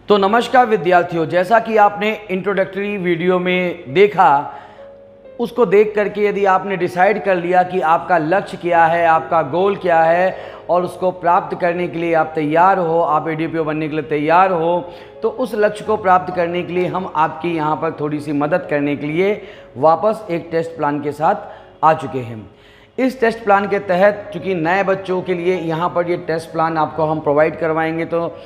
तो नमस्कार विद्यार्थियों, जैसा कि आपने इंट्रोडक्टरी वीडियो में देखा, उसको देख करके यदि आपने डिसाइड कर लिया कि आपका लक्ष्य क्या है, आपका गोल क्या है और उसको प्राप्त करने के लिए आप तैयार हो, आप एडीपीओ बनने के लिए तैयार हो, तो उस लक्ष्य को प्राप्त करने के लिए हम आपकी यहाँ पर थोड़ी सी मदद करने के लिए वापस एक टेस्ट प्लान के साथ आ चुके हैं। इस टेस्ट प्लान के तहत चूँकि नए बच्चों के लिए यहाँ पर ये टेस्ट प्लान आपको हम प्रोवाइड करवाएंगे, तो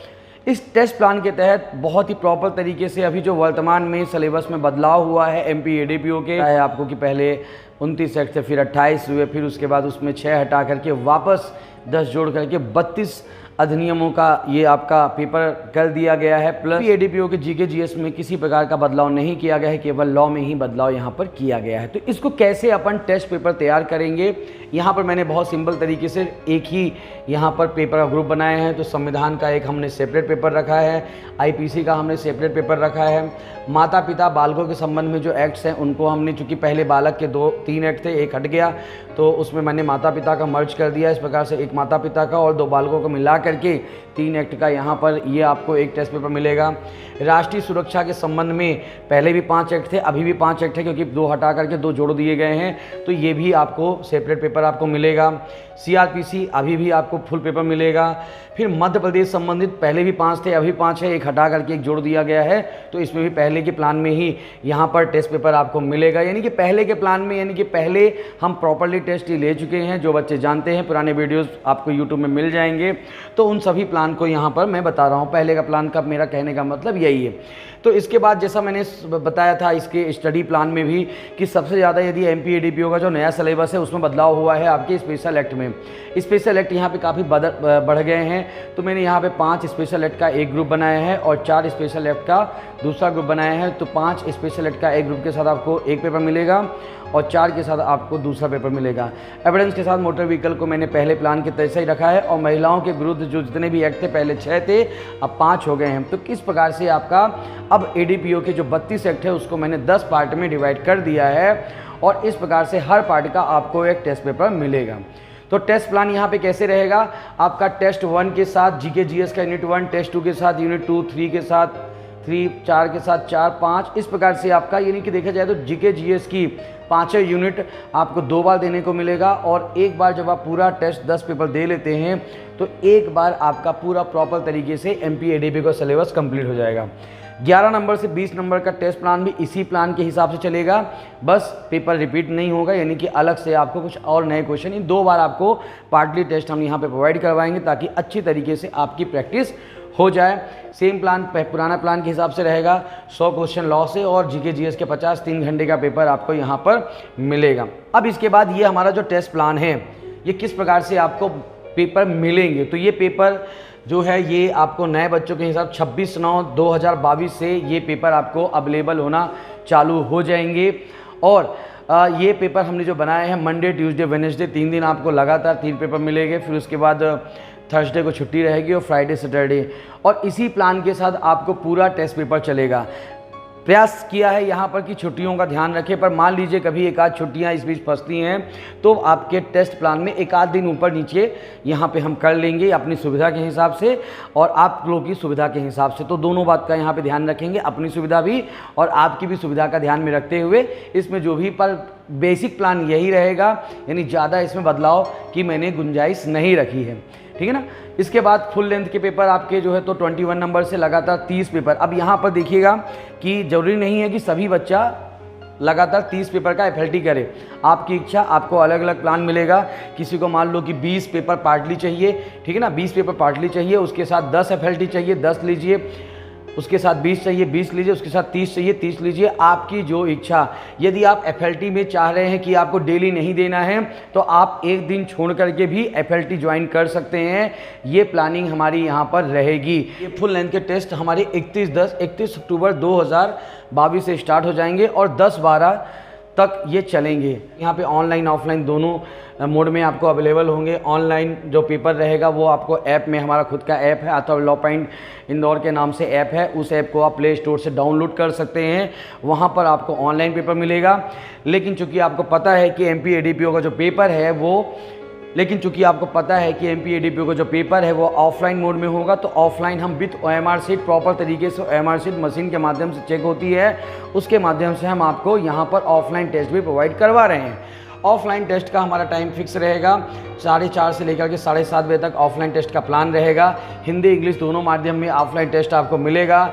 इस टेस्ट प्लान के तहत बहुत ही प्रॉपर तरीके से अभी जो वर्तमान में सिलेबस में बदलाव हुआ है एमपी एडीपीओ के है आपको कि पहले 29 सेट थे, फिर 28 हुए, फिर उसके बाद उसमें 6 हटा करके वापस 10 जोड़ करके 32 अधिनियमों का ये आपका पेपर कर दिया गया है। प्लस एडीपीओ के जीके जीएस में किसी प्रकार का बदलाव नहीं किया गया है, केवल लॉ में ही बदलाव यहाँ पर किया गया है। तो इसको कैसे अपन टेस्ट पेपर तैयार करेंगे, यहाँ पर मैंने बहुत सिंपल तरीके से एक ही यहाँ पर पेपर का ग्रुप बनाए हैं। तो संविधान का एक हमने सेपरेट पेपर रखा है, आईपीसी का हमने सेपरेट पेपर रखा है, माता पिता बालकों के संबंध में जो एक्ट्स हैं उनको हमने, चूँकि पहले बालक के 3 एक्ट थे, एक हट गया, तो उसमें मैंने माता पिता का मर्ज कर दिया। इस प्रकार से एक माता पिता का और 2 बालकों को मिला करके 3 एक्ट का यहाँ पर ये आपको एक टेस्ट पेपर मिलेगा। राष्ट्रीय सुरक्षा के संबंध में पहले भी 5 एक्ट थे, अभी भी 5 एक्ट है, क्योंकि 2 हटा करके 2 जोड़ दिए गए हैं, तो ये भी आपको सेपरेट पेपर आपको मिलेगा। सीआरपीसी अभी भी आपको फुल पेपर मिलेगा। फिर मध्य प्रदेश संबंधित पहले भी 5 थे, अभी 5 है, एक हटा करके एक जोड़ दिया गया है, तो इसमें भी पहले के प्लान में ही यहाँ पर टेस्ट पेपर आपको मिलेगा। यानी कि पहले के प्लान में, यानी कि पहले हम प्रॉपरली टेस्ट ही ले चुके हैं। जो बच्चे जानते हैं, पुराने वीडियोस आपको यूट्यूब में मिल जाएंगे, तो उन सभी प्लान को यहाँ पर मैं बता रहा हूँ। पहले का प्लान का मेरा कहने का मतलब यही है। तो इसके बाद जैसा मैंने बताया था इसके स्टडी प्लान में भी कि सबसे ज़्यादा यदि एमपी एडीपीओ का जो नया सिलेबस है उसमें बदलाव हुआ है आपके स्पेशल एक्ट में। स्पेशल एक्ट यहाँ पे काफ़ी बढ़ गए हैं, तो मैंने यहाँ पे 5 स्पेशल एक्ट का एक ग्रुप बनाया है और 4 स्पेशल एक्ट का दूसरा ग्रुप बनाया है। तो 5 स्पेशल एक्ट का एक ग्रुप के साथ आपको एक पेपर मिलेगा और 4 के साथ आपको दूसरा पेपर मिलेगा। एविडेंस के साथ मोटर व्हीकल को मैंने पहले प्लान के तैसे ही रखा है और महिलाओं के विरुद्ध जो जितने भी एक्ट थे, पहले 6 थे, अब 5 हो गए हैं। तो किस प्रकार से आपका अब एडीपीओ के जो 32 एक्ट है उसको मैंने 10 पार्ट में डिवाइड कर दिया है और इस प्रकार से हर पार्ट का आपको एक टेस्ट पेपर मिलेगा। तो टेस्ट प्लान यहाँ पे कैसे रहेगा, आपका टेस्ट 1 के साथ जीके जीएस का यूनिट 1, टेस्ट 2 के साथ यूनिट 2, 3 के साथ 3, 4 के साथ 4, 5, इस प्रकार से आपका, यानी कि देखा जाए तो जीके जीएस की 5 यूनिट आपको 2 बार देने को मिलेगा और एक बार जब आप पूरा टेस्ट 10 पेपर दे लेते हैं तो एक बार आपका पूरा प्रॉपर तरीके से एमपी एडीपीओ का सिलेबस कंप्लीट हो जाएगा। 11 नंबर से 20 नंबर का टेस्ट प्लान भी इसी प्लान के हिसाब से चलेगा, बस पेपर रिपीट नहीं होगा, यानी कि अलग से आपको कुछ और नए क्वेश्चन, इन 2 बार आपको पार्टली टेस्ट हम यहाँ पे प्रोवाइड करवाएंगे ताकि अच्छी तरीके से आपकी प्रैक्टिस हो जाए। सेम प्लान पुराना प्लान के हिसाब से रहेगा, 100 क्वेश्चन लॉ से और जीके जीएस के 50 3 घंटे का पेपर आपको यहाँ पर मिलेगा। अब इसके बाद ये हमारा जो टेस्ट प्लान है ये किस प्रकार से आपको पेपर मिलेंगे, तो ये पेपर जो है ये आपको नए बच्चों के हिसाब 26/9/2022 से ये पेपर आपको अवेलेबल होना चालू हो जाएंगे। और ये पेपर हमने जो बनाए हैं मंडे ट्यूसडे वेडनेसडे 3 दिन आपको लगातार 3 पेपर मिलेंगे, फिर उसके बाद थर्सडे को छुट्टी रहेगी और फ्राइडे सैटरडे, और इसी प्लान के साथ आपको पूरा टेस्ट पेपर चलेगा। प्रयास किया है यहाँ पर कि छुट्टियों का ध्यान रखें, पर मान लीजिए कभी एक आध छुट्टियाँ इस बीच फंसती हैं तो आपके टेस्ट प्लान में एक आध दिन ऊपर नीचे यहाँ पे हम कर लेंगे अपनी सुविधा के हिसाब से और आप लोगों की सुविधा के हिसाब से। तो दोनों बात का यहाँ पे ध्यान रखेंगे, अपनी सुविधा भी और आपकी भी सुविधा का ध्यान में रखते हुए इसमें जो भी, पर बेसिक प्लान यही रहेगा, यानी ज़्यादा इसमें बदलाव की मैंने गुंजाइश नहीं रखी है, ठीक है ना। इसके बाद फुल लेंथ के पेपर आपके जो है तो 21 नंबर से लगातार 30 पेपर। अब यहाँ पर देखिएगा कि ज़रूरी नहीं है कि सभी बच्चा लगातार 30 पेपर का एफएलटी करे, आपकी इच्छा, आपको अलग अलग प्लान मिलेगा। किसी को मान लो कि 20 पेपर पार्टली चाहिए, ठीक है ना, 20 पेपर पार्टली चाहिए, उसके साथ 10 एफएलटी चाहिए, 10 लीजिए, उसके साथ 20 चाहिए, 20 लीजिए, उसके साथ 30 चाहिए, 30 लीजिए, आपकी जो इच्छा। यदि आप एफएलटी में चाह रहे हैं कि आपको डेली नहीं देना है तो आप एक दिन छोड़ करके भी एफएलटी ज्वाइन कर सकते हैं, ये प्लानिंग हमारी यहाँ पर रहेगी। ये फुल लेंथ के टेस्ट हमारे 31 अक्टूबर 2022 से स्टार्ट हो जाएंगे और 10/12 तक ये चलेंगे। यहाँ पे ऑनलाइन ऑफलाइन दोनों मोड में आपको अवेलेबल होंगे। ऑनलाइन जो पेपर रहेगा वो आपको ऐप में, हमारा खुद का ऐप है अथवा लॉ पॉइंट इंदौर के नाम से ऐप है, उस ऐप को आप प्ले स्टोर से डाउनलोड कर सकते हैं, वहाँ पर आपको ऑनलाइन पेपर मिलेगा। लेकिन चूंकि आपको पता है कि एमपी एडीपीओ का जो पेपर है वो लेकिन चूंकि आपको पता है कि MPADP का जो पेपर है वो ऑफलाइन मोड में होगा, तो ऑफलाइन हम विथ OMR शीट प्रॉपर तरीके से OMR शीट मशीन के माध्यम से चेक होती है, उसके माध्यम से हम आपको यहाँ पर ऑफलाइन टेस्ट भी प्रोवाइड करवा रहे हैं। ऑफलाइन टेस्ट का हमारा टाइम फिक्स रहेगा, 4:30 से लेकर के 7:30 बजे तक ऑफलाइन टेस्ट का प्लान रहेगा। हिंदी इंग्लिश दोनों माध्यम में ऑफलाइन टेस्ट आपको मिलेगा।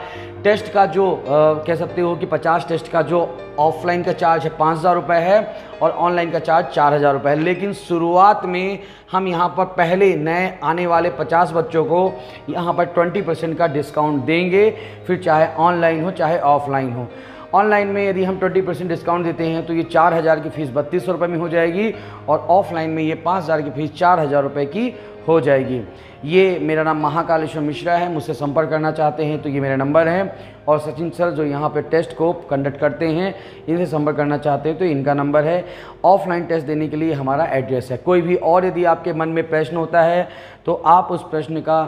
टेस्ट का जो कह सकते हो कि 50 टेस्ट का जो ऑफलाइन का चार्ज है 5,000 रुपये है और ऑनलाइन का चार्ज 4,000 रुपये है। लेकिन शुरुआत में हम यहाँ पर पहले नए आने वाले 50 बच्चों को यहाँ पर 20% का डिस्काउंट देंगे, फिर चाहे ऑनलाइन हो चाहे ऑफलाइन हो। ऑनलाइन में यदि हम 20% डिस्काउंट देते हैं तो ये 4,000 की फ़ीस 3,200 रुपये में हो जाएगी और ऑफलाइन में ये 5,000 की फ़ीस 4,000 रुपये की हो जाएगी। ये मेरा नाम महाकालेश्वर मिश्रा है, मुझसे संपर्क करना चाहते हैं तो ये मेरा नंबर है, और सचिन सर जो यहाँ पे टेस्ट को कंडक्ट करते हैं इनसे संपर्क करना चाहते हैं तो इनका नंबर है। ऑफलाइन टेस्ट देने के लिए हमारा एड्रेस है। कोई भी और यदि आपके मन में प्रश्न होता है तो आप उस प्रश्न का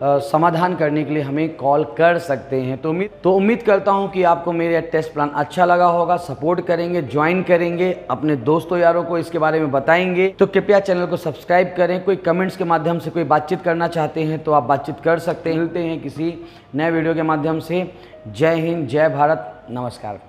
समाधान करने के लिए हमें कॉल कर सकते हैं। तो उम्मीद करता हूं कि आपको मेरा टेस्ट प्लान अच्छा लगा होगा, सपोर्ट करेंगे, ज्वाइन करेंगे, अपने दोस्तों यारों को इसके बारे में बताएंगे। तो कृपया चैनल को सब्सक्राइब करें। कोई कमेंट्स के माध्यम से कोई बातचीत करना चाहते हैं तो आप बातचीत कर सकते हैं। मिलते हैं किसी नए वीडियो के माध्यम से। जय हिंद, जय भारत, नमस्कार।